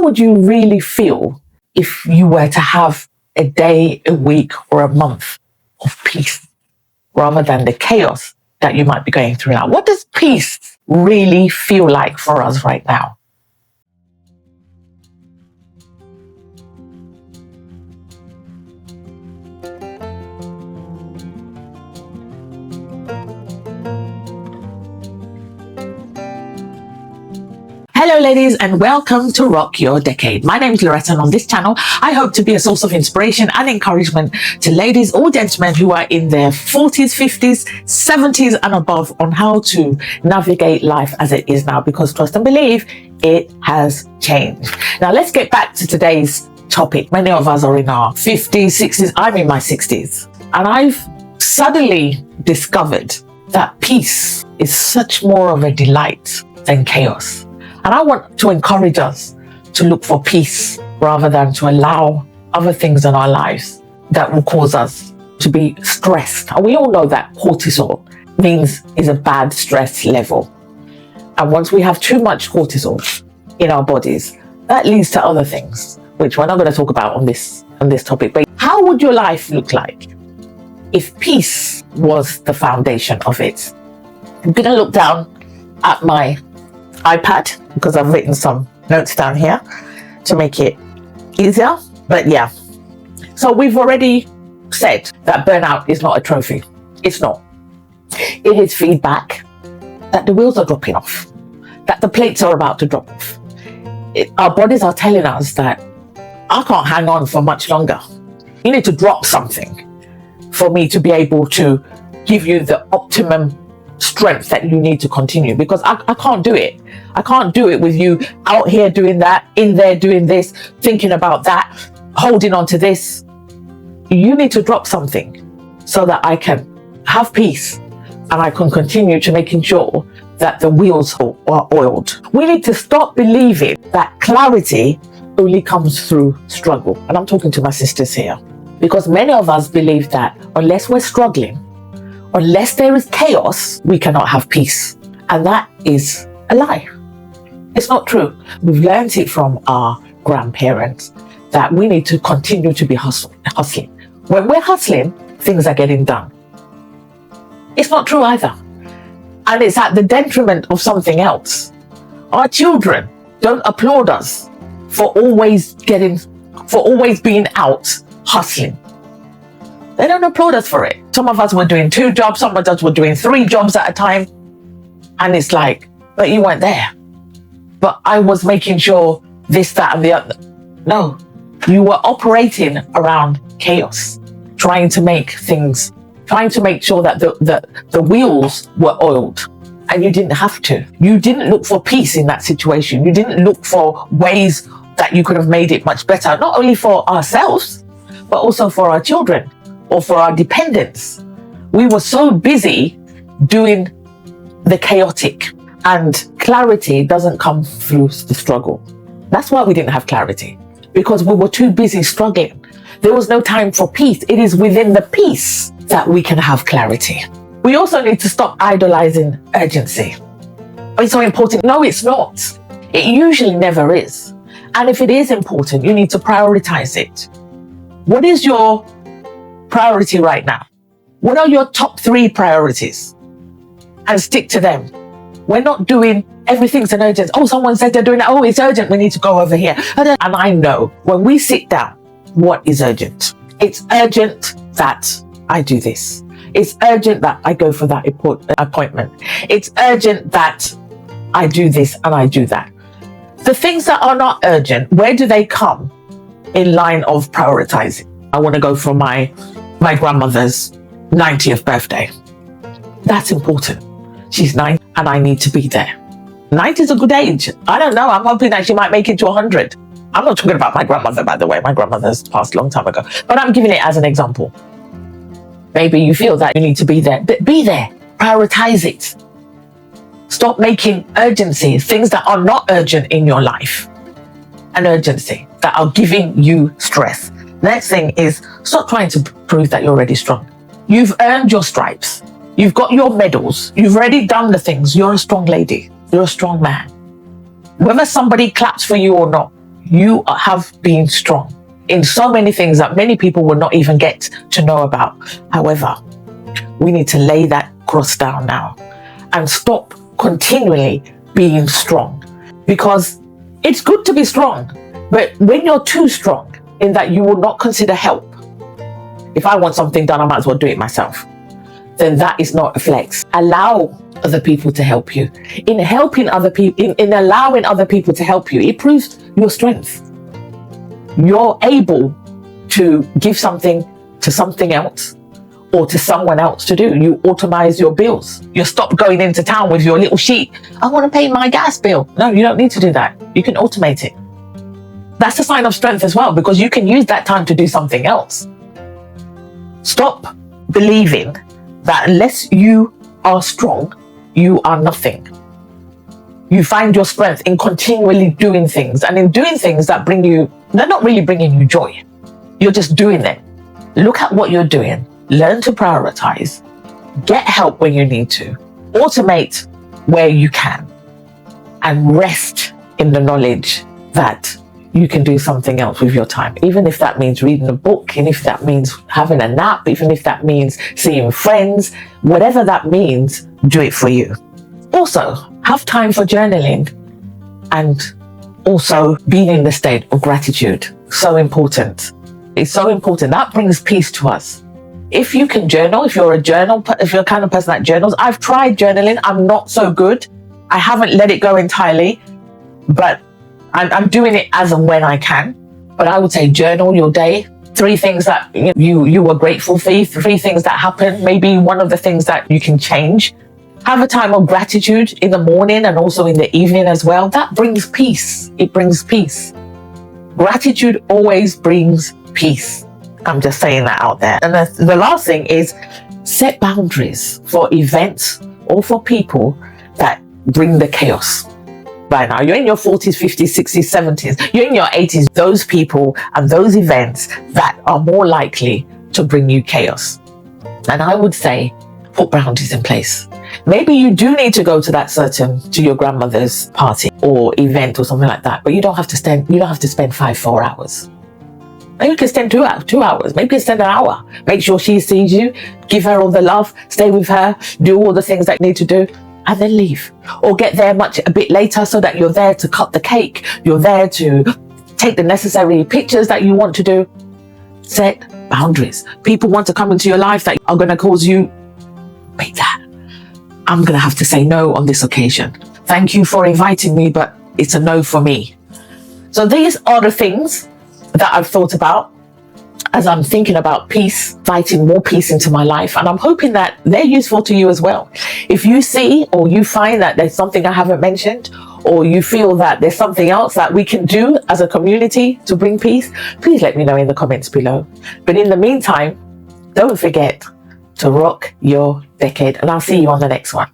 How would you really feel if you were to have a day, a week, or a month of peace rather than the chaos that you might be going through now? What does peace really feel like for us right now? Hello ladies, and welcome to Rock Your Decade. My name is Loretta, and on this channel I hope to be a source of inspiration and encouragement to ladies or gentlemen who are in their 40s, 50s, 70s and above on how to navigate life as it is now, because trust and believe, it has changed. Now let's get back to today's topic. Many of us are in our 50s, 60s. I'm in my 60s, and I've suddenly discovered that peace is such more of a delight than chaos. And I want to encourage us to look for peace rather than to allow other things in our lives that will cause us to be stressed. And we all know that cortisol is a bad stress level. And once we have too much cortisol in our bodies, that leads to other things, which we're not going to talk about on this topic. But how would your life look like if peace was the foundation of it? I'm going to look down at my iPad because I've written some notes down here to make it easier. But yeah, so we've already said that burnout is not a trophy. It's not. It is feedback that the wheels are dropping off, that the plates are about to drop off. Our bodies are telling us that I can't hang on for much longer. You need to drop something for me to be able to give you the optimum strength that you need to continue, because I can't do it. I can't do it with you out here doing that, in there doing this, thinking about that, holding on to this. You need to drop something so that I can have peace and I can continue to making sure that the wheels are oiled. We need to stop believing that clarity only comes through struggle. And I'm talking to my sisters here, because many of us believe that unless we're struggling, unless there is chaos, we cannot have peace. And that is a lie. It's not true. We've learned it from our grandparents that we need to continue to be hustling. When we're hustling, things are getting done. It's not true either. And it's at the detriment of something else. Our children don't applaud us for always being out hustling. They don't applaud us for it. Some of us were doing 2 jobs, some of us were doing 3 jobs at a time. And it's like, but you weren't there. But I was making sure this, that, and the other. No, you were operating around chaos, trying to make sure that the wheels were oiled. And you didn't have to. You didn't look for peace in that situation. You didn't look for ways that you could have made it much better, not only for ourselves, but also for our children or for our dependents. We were so busy doing the chaotic, and clarity doesn't come through the struggle. That's why we didn't have clarity, because we were too busy struggling. There was no time for peace. It is within the peace that we can have clarity. We also need to stop idolizing urgency. It's so important. No, it's not. It usually never is. And if it is important, you need to prioritize it. What is your priority right now? What are your top 3 priorities? And stick to them. We're not doing everything's an urgent. Oh, someone said they're doing that. Oh, it's urgent. We need to go over here. And I know when we sit down, what is urgent? It's urgent that I do this. It's urgent that I go for that appointment. It's urgent that I do this and I do that. The things that are not urgent, where do they come in line of prioritizing? I want to go for my grandmother's 90th birthday. That's important. She's 90 and I need to be there. 90 is a good age. I don't know. I'm hoping that she might make it to 100. I'm not talking about my grandmother, by the way. My grandmother's passed a long time ago. But I'm giving it as an example. Maybe you feel that you need to be there. But be there. Prioritize it. Stop making urgency, things that are not urgent in your life, an urgency that are giving you stress. Next thing is stop trying to prove that you're already strong. You've earned your stripes. You've got your medals. You've already done the things. You're a strong lady. You're a strong man. Whether somebody claps for you or not, you have been strong in so many things that many people will not even get to know about. However, we need to lay that cross down now and stop continually being strong, because it's good to be strong, but when you're too strong in that you will not consider help, if I want something done, I might as well do it myself, then that is not a flex. Allow other people to help you. In helping other people, in allowing other people to help you, it proves your strength. You're able to give something to something else or to someone else to do. You automate your bills. You stop going into town with your little sheet. I want to pay my gas bill. No, you don't need to do that. You can automate it. That's a sign of strength as well, because you can use that time to do something else. Stop believing that unless you are strong, you are nothing. You find your strength in continually doing things, and in doing things that they're not really bringing you joy. You're just doing them. Look at what you're doing. Learn to prioritize. Get help when you need to. Automate where you can. And rest in the knowledge that you can do something else with your time. Even if that means reading a book, and if that means having a nap, even if that means seeing friends, whatever that means, do it for you. Also, have time for journaling and also being in the state of gratitude. So important. It's so important. That brings peace to us. If you can journal, if you're the kind of person that journals, I've tried journaling. I'm not so good. I haven't let it go entirely, but I'm doing it as and when I can. But I would say journal your day. 3 things that you were grateful for, 3 things that happened, maybe one of the things that you can change. Have a time of gratitude in the morning and also in the evening as well. That brings peace. It brings peace. Gratitude always brings peace. I'm just saying that out there. And the last thing is set boundaries for events or for people that bring the chaos. Right now, you're in your 40s, 50s, 60s, 70s, you're in your 80s, those people and those events that are more likely to bring you chaos. And I would say, put boundaries in place. Maybe you do need to go to your grandmother's party or event or something like that, but you don't have to spend 4 hours. Maybe you can spend 2 hours, maybe you can spend an hour. Make sure she sees you, give her all the love, stay with her, do all the things that you need to do, and then leave. Or get there a bit later so that you're there to cut the cake, you're there to take the necessary pictures that you want to do. Set boundaries. People want to come into your life that are going to cause you, wait, that I'm going to have to say no on this occasion. Thank you for inviting me, but it's a no for me. So these are the things that I've thought about as I'm thinking about peace, inviting more peace into my life. And I'm hoping that they're useful to you as well. If you see or you find that there's something I haven't mentioned, or you feel that there's something else that we can do as a community to bring peace, please let me know in the comments below. But in the meantime, don't forget to rock your decade, and I'll see you on the next one.